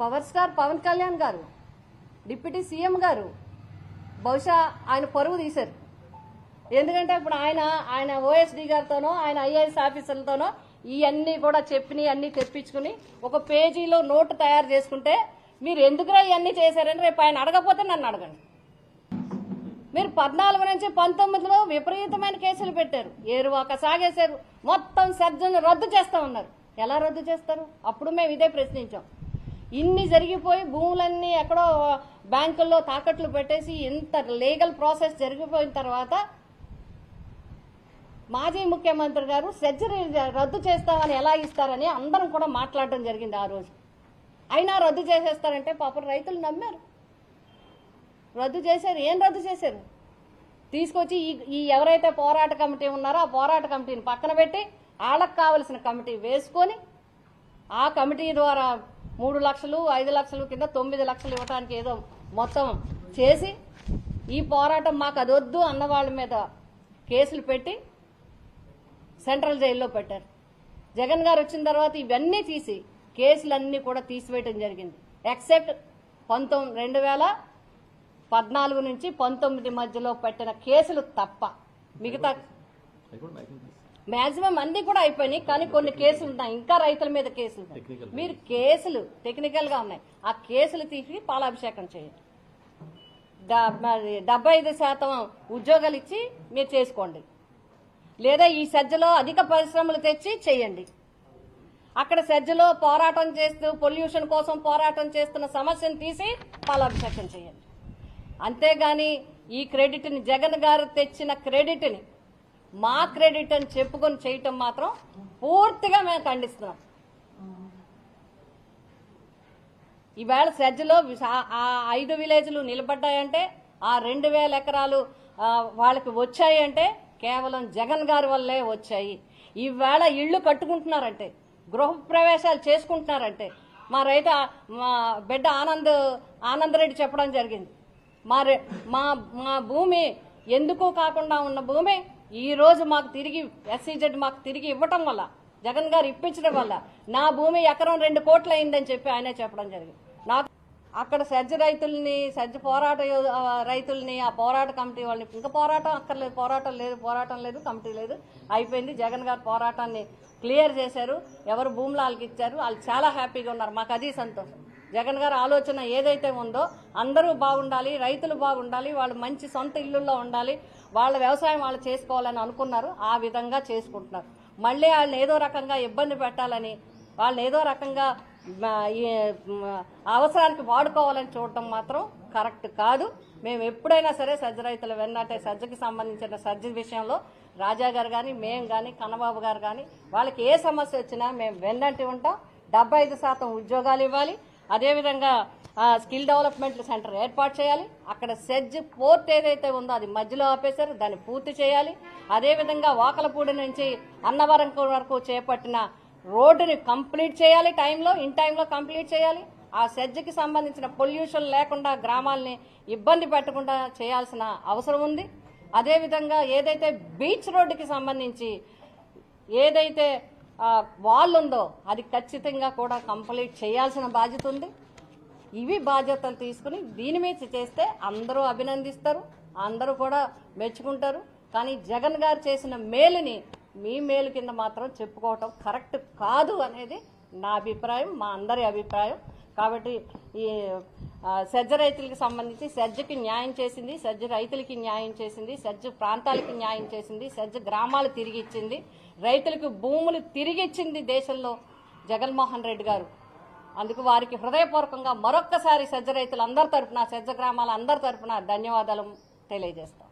Power star Pawan Kalyan గారు, deputy CM గారు బహుశా ఆయన పరువు తీశారు. ఎందుకంటే ఇప్పుడు ఆయన ఓఎస్డీ గారితోనో ఆయన ఐఏఎస్ ఆఫీసర్లతోనో ఇవన్నీ కూడా చెప్పినవి అన్నీ తెప్పించుకుని ఒక పేజీలో నోటు తయారు చేసుకుంటే మీరు ఎందుకురా ఇవన్నీ చేశారని రేపు ఆయన అడగకపోతే నన్ను అడగండి. మీరు 14 నుంచి 19లో విపరీతమైన కేసులు పెట్టారు, ఏరువాక సాగేశారు, మొత్తం సర్జను రద్దు చేస్తా ఉన్నారు. ఎలా రద్దు చేస్తారు? అప్పుడు మేము ఇదే ప్రశ్నించాం. ఇన్ని జరిగిపోయి భూములన్నీ ఎక్కడో బ్యాంకుల్లో తాకట్లు పెట్టేసి ఇంత లీగల్ ప్రాసెస్ జరిగిపోయిన తర్వాత మాజీ ముఖ్యమంత్రి గారు సర్జరీ రద్దు చేస్తామని ఎలా ఇస్తారని అందరం కూడా మాట్లాడడం జరిగింది ఆ రోజు. అయినా రద్దు చేసేస్తారంటే పాపం రైతులు నమ్మారు, రద్దు చేశారు. ఏం రద్దు చేశారు? తీసుకొచ్చి ఈ ఎవరైతే పోరాట కమిటీ ఉన్నారో ఆ పోరాట కమిటీని పక్కన పెట్టి వాళ్ళకు కావలసిన కమిటీ వేసుకొని ఆ కమిటీ ద్వారా 3 లక్షలు 5 లక్షలు కింద 9 లక్షలు ఇవ్వడానికి ఏదో మొత్తం చేసి ఈ పోరాటం మాకు అదొద్దు అన్న వాళ్ళ మీద కేసులు పెట్టి సెంట్రల్ జైల్లో పెట్టారు. జగన్ గారు వచ్చిన తర్వాత ఇవన్నీ తీసి కేసులన్నీ కూడా తీసివేయడం జరిగింది. ఎక్సెప్ట్ 2014 నుంచి 19 మధ్యలో పెట్టిన కేసులు తప్ప మిగతా మాక్సిమం అన్ని కూడా అయిపోయినాయి. కానీ కొన్ని కేసులు ఉన్నాయి, ఇంకా రైతుల మీద కేసులు ఉన్నాయి. మీరు కేసులు టెక్నికల్ గా ఉన్నాయి, ఆ కేసులు తీసి పాలాభిషేకం చేయండి. 75% ఉద్యోగాలు ఇచ్చి మీరు చేసుకోండి, లేదా ఈ సజ్జలో అధిక పరిశ్రమలు తెచ్చి చేయండి. అక్కడ సజ్జలో పోరాటం చేస్తూ పొల్యూషన్ కోసం పోరాటం చేస్తున్న సమస్యను తీసి పాలాభిషేకం చేయండి. అంతేగాని ఈ క్రెడిట్ని జగన్ గారు తెచ్చిన క్రెడిట్ని మా క్రెడిట్ అని చెప్పుకొని చేయటం మాత్రం పూర్తిగా మేము ఖండిస్తున్నాం. ఈవేళ సజ్జలో ఆ 5 విలేజ్లు నిలబడ్డాయంటే, ఆ 2000 ఎకరాలు వాళ్ళకి వచ్చాయంటే కేవలం జగన్ గారి వల్లే వచ్చాయి. ఈవేళ ఇళ్లు కట్టుకుంటున్నారంటే, గృహ ప్రవేశాలు చేసుకుంటున్నారంటే మా బిడ్డ ఆనందరెడ్డి చెప్పడం జరిగింది. మా భూమి ఎందుకు కాకుండా ఉన్న భూమి ఈ రోజు మాకు తిరిగి ఎస్సీజెడ్ మాకు తిరిగి ఇవ్వటం వల్ల, జగన్ గారు ఇప్పించడం వల్ల నా భూమి ఎకరం 2 కోట్లు అయిందని చెప్పి ఆయనే చెప్పడం జరిగింది. నాకు అక్కడ సజ్జ రైతుల్ని, సజ్జ పోరాట రైతుల్ని, ఆ పోరాట కమిటీ వాళ్ళని ఇంకా పోరాటం అక్కర్లేదు, పోరాటం లేదు, కమిటీ లేదు, అయిపోయింది. జగన్ గారు పోరాటాన్ని క్లియర్ చేశారు, ఎవరు భూములు వాళ్ళకి ఇచ్చారు, వాళ్ళు చాలా హ్యాపీగా ఉన్నారు. మాకు అది సంతోషం. జగన్ గారు ఆలోచన ఏదైతే ఉందో అందరూ బాగుండాలి, రైతులు బాగుండాలి, వాళ్ళు మంచి సొంత ఇళ్లలో ఉండాలి, వాళ్ళ వ్యవసాయం వాళ్ళు చేసుకోవాలని అనుకున్నారు. ఆ విధంగా చేసుకుంటున్నారు. మళ్ళీ వాళ్ళని ఏదో రకంగా ఇబ్బంది పెట్టాలని, వాళ్ళని ఏదో రకంగా అవసరానికి వాడుకోవాలని చూడటం మాత్రం కరెక్ట్ కాదు. మేము ఎప్పుడైనా సరే సజ్జ రైతుల వెన్నట్టే, సజ్జకి సంబంధించిన సజ్జ విషయంలో రాజా గారు కానీ, మేము కానీ, కన్నబాబు గారు కానీ, వాళ్ళకి ఏ సమస్య వచ్చినా మేము వెన్నంటి ఉంటాం. 75% ఉద్యోగాలు ఇవ్వాలి, అదేవిధంగా స్కిల్ డెవలప్మెంట్ సెంటర్ ఏర్పాటు చేయాలి. అక్కడ సెజ్ పోర్ట్ ఏదైతే ఉందో అది మధ్యలో ఆపేశారు, దాన్ని పూర్తి చేయాలి. అదేవిధంగా వాకలపూడి నుంచి అన్నవరం వరకు చేపట్టిన రోడ్డుని కంప్లీట్ చేయాలి, ఇన్ టైంలో కంప్లీట్ చేయాలి. ఆ సెజ్కి సంబంధించిన పొల్యూషన్ లేకుండా గ్రామాలని ఇబ్బంది పెట్టకుండా చేయాల్సిన అవసరం ఉంది. అదేవిధంగా ఏదైతే బీచ్ రోడ్డుకి సంబంధించి ఏదైతే వాల్ ఉందో అది ఖచ్చితంగా కూడా కంప్లీట్ చేయాల్సిన బాధ్యత ఉంది. ఇవి బాధ్యతలు తీసుకుని దీని మీద చేస్తే అందరూ అభినందిస్తారు, అందరూ కూడా మెచ్చుకుంటారు. కానీ జగన్ గారు చేసిన మేలుని మీ మేలు కింద మాత్రం చెప్పుకోవటం కరెక్ట్ కాదు అనేది నా అభిప్రాయం, మా అందరి అభిప్రాయం. కాబట్టి ఈ సజ్జ రైతులకి సంబంధించి సజ్జకి న్యాయం చేసింది, సజ్జ రైతులకి న్యాయం చేసింది, సజ్జ ప్రాంతాలకి న్యాయం చేసింది, సజ్జ గ్రామాలు తిరిగి ఇచ్చింది, రైతులకు భూములు తిరిగి ఇచ్చింది దేశంలో జగన్మోహన్ రెడ్డి గారు. అందుకు వారికి హృదయపూర్వకంగా మరొక్కసారి సజ్జ రైతులందరి తరఫున, సజ్జ గ్రామాల అందరి తరఫున ధన్యవాదాలు తెలియజేస్తాం.